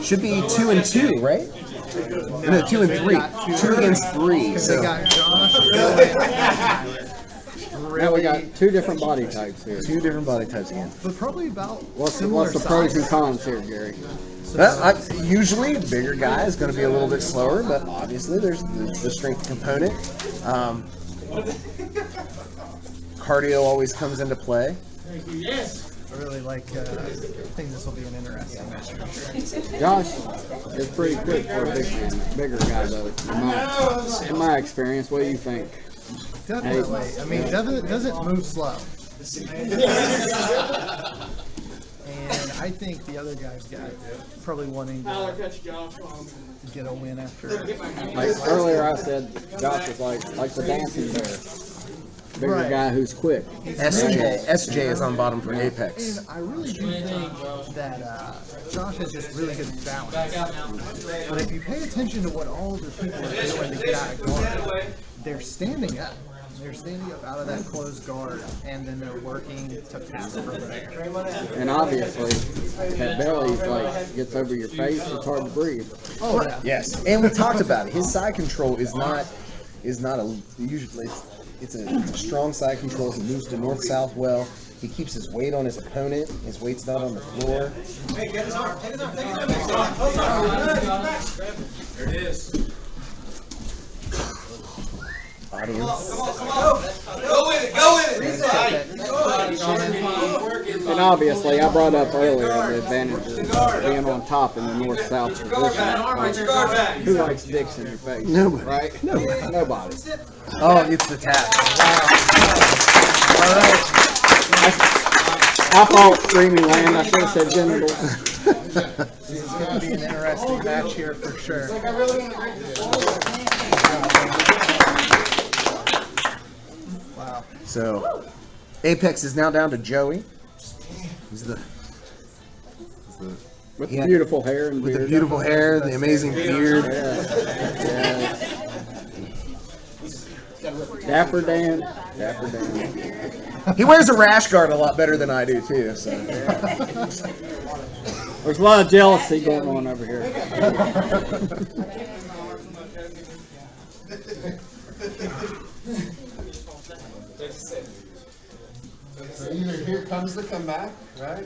Should be 2 and 2, right? No, 2 and 3. 2 against 3. Because So. they got Josh. Now we got two different body types here. 2 different body types again. But probably about What's similar the pros and size. cons here, Gary? Usually, a bigger guy is going to be a little bit slower, but obviously there's the strength component. Cardio always comes into play. I really like. I think this will be an interesting match for sure. Josh is pretty quick for a bigger guy, though. In my experience, what do you think? Definitely. I mean, doesn't move slow. And I think the other guy's got probably wanting to get a win after. Like earlier, I said Josh is like the dancing bear, bigger Right. guy who's quick. SJ is on bottom for Apex. And I really do think that Josh has just really good balance. But if you pay attention to what all the people are doing to get out of guard, they're standing up. They're standing up out of that closed guard, and then they're working to pass from there. And obviously, that belly like gets over your face. It's hard to breathe. Oh, yeah. Yes, and we talked about it. His side control is not usually it's a strong side control. He moves to north-south well. He keeps his weight on his opponent. His weight's not on the floor. Hey, get his arm. Take his arm. Take his arm. Close arm. There it is. Audience. Come on. Go with it. Go with it. And obviously, I brought up earlier the advantages of being on top in the north-south position. Put your guard back. Who likes dicks in your face? Nobody. Right? Nobody. Oh, it's the tap. All right. I thought streaming land. I should have said genitals. This is going to be an interesting match here for sure. Wow. So, Apex is now down to Joey. He's the With the beautiful hair and with the beard. beautiful hair, the amazing beard. Yeah. Dapper Dan. He wears a rash guard a lot better than I do too. So. There's a lot of jealousy going on over here. So either here comes the comeback, right?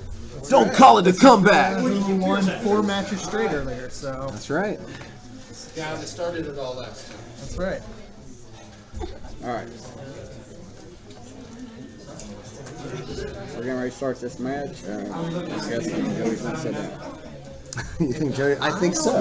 Don't call it a comeback. He won 4 matches straight earlier, so That's right. The guy that started it all last time. that's right. All right. We're getting ready to start this match. I guess Joey's going to sit down. You think Joey? I think so.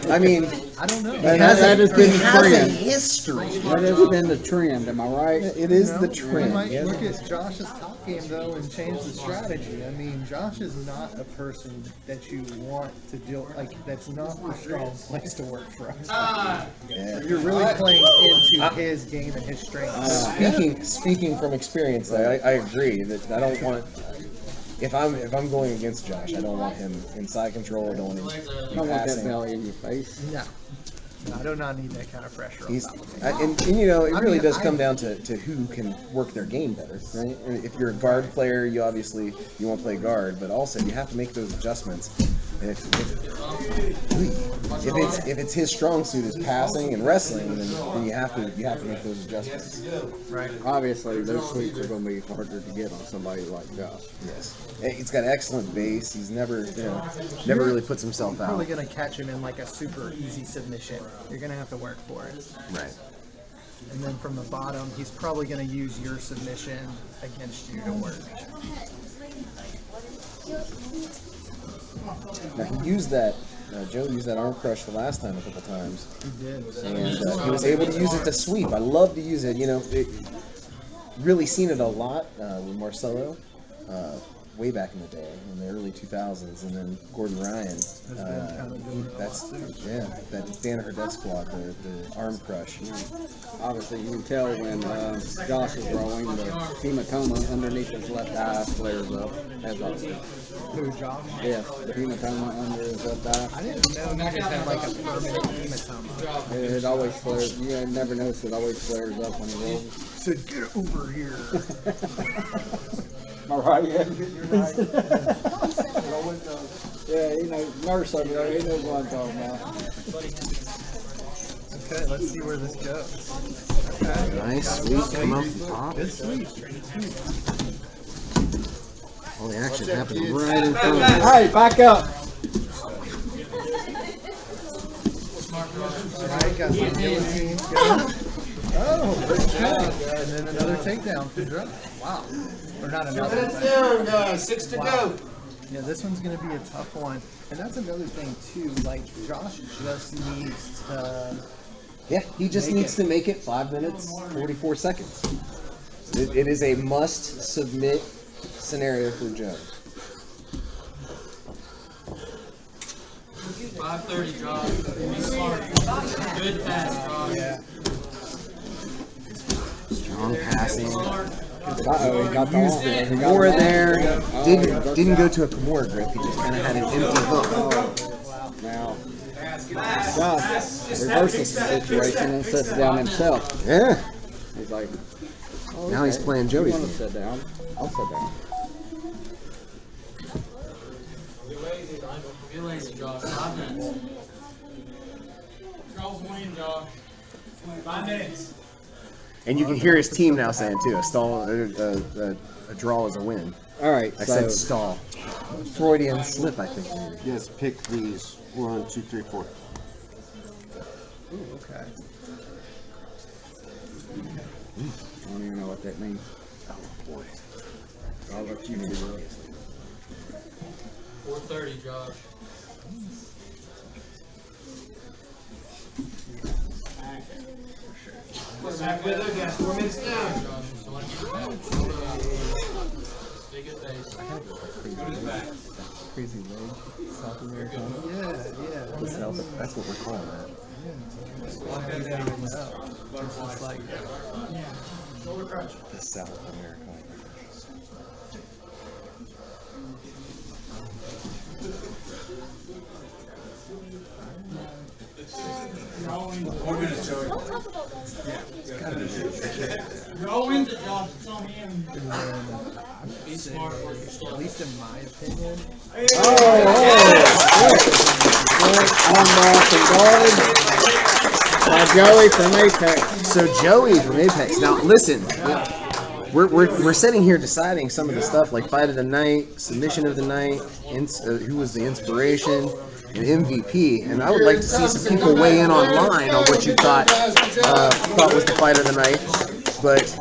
I mean, I don't know. That has been the has a trend. history. That has been the trend, am I right? It is the We trend. might Yes. look at Josh's top game though and change the strategy. I mean, Josh is not a person that you want to deal like. That's not a strong place to work from. Yeah. You're really playing into his game and his strengths. Speaking from experience, though, I agree that I don't want. If I'm going against Josh, I don't want him inside control. I don't want him I don't want that passing. belly in your face. No, I do not need that kind of pressure on He's, top of me. and you know, it I really mean, does come down to who can work their game better, right? If you're a guard player, you want to play guard, but also you have to make those adjustments. If it's his strong suit is passing and wrestling, then you have to make those adjustments. Right. Obviously, those sweeps are going to be harder to get on somebody like Josh. Yes, he's got excellent base. He's never really puts himself out. Probably gonna catch him in like a super easy submission. You're gonna have to work for it. Right. And then from the bottom, he's probably gonna use your submission against you to work. Now he used that. Joe used that arm crush the last time a couple times, He did. and he was able to use it to sweep. I love to use it. You know, really seen it a lot with Marcelo. Way back in the day, in the early 2000s, and then Gordon Ryan. That Danaher death squad, the arm crush. Obviously, you can tell when Josh is rolling, the hematoma underneath his left eye flares up. As always. Who, Josh? Yes, the hematoma under his left eye. I didn't know he just had like a permanent hematoma. It always flares. You never notice it always flares up when he rolls. So get over here. All right, yeah. You're right. It always does. Yeah, he knows. Nurse over there, he knows what I'm talking about. Okay, let's see where this goes. Okay. Nice, sweep, come up and pop. Good sweep. All the action happened right in front of us. Hey, back up. Alright, got some guillotine going. Oh, okay. And then another takedown from Joe. Wow. Or not another. Minutes But down, guys. 6 to go. yeah, this one's going to be a tough one. And that's another thing, too. Like, Josh just needs to... Yeah, he just needs to make it 5 minutes, 44 seconds. It is a must submit scenario for Joe. 5:30 Josh. Be smart. Good pass, Josh. Yeah. Strong passing. Uh-oh, he got the arm. He got Kimura the there. arm. Didn't go to a Kimura grip. He just kind of had an empty hook. Now, Josh reverses the situation and sits down himself. Yeah. He's like, oh, Now he's okay. playing You Joey's want to game. sit down? I'll sit down. Be lazy, Josh. 5 minutes. Charles Wayne, Josh. 5 minutes. And you can hear his team now saying too, a draw is a win. All right, I so said stall. Freudian slip, I think. Maybe. Yes, pick these. 1, 2, 3, 4. Ooh, okay. I don't even know what that means. Oh boy. I'll let you do it. 4:30 Josh. Back with her, guys. 4 minutes down. Josh, so want to keep it back. Stay good base. Crazy leg. South American. Yeah. That's what we're calling that. Just like, The South American. Go into Josh. It's on him. Be smart for your at stuff. least in my opinion, By Joey from Apex. So Joey from Apex. Now listen, we're sitting here deciding some of the stuff like fight of the night, submission of the night, who was the inspiration, and MVP. And I would like to see some people weigh in online on what you thought was the fight of the night. But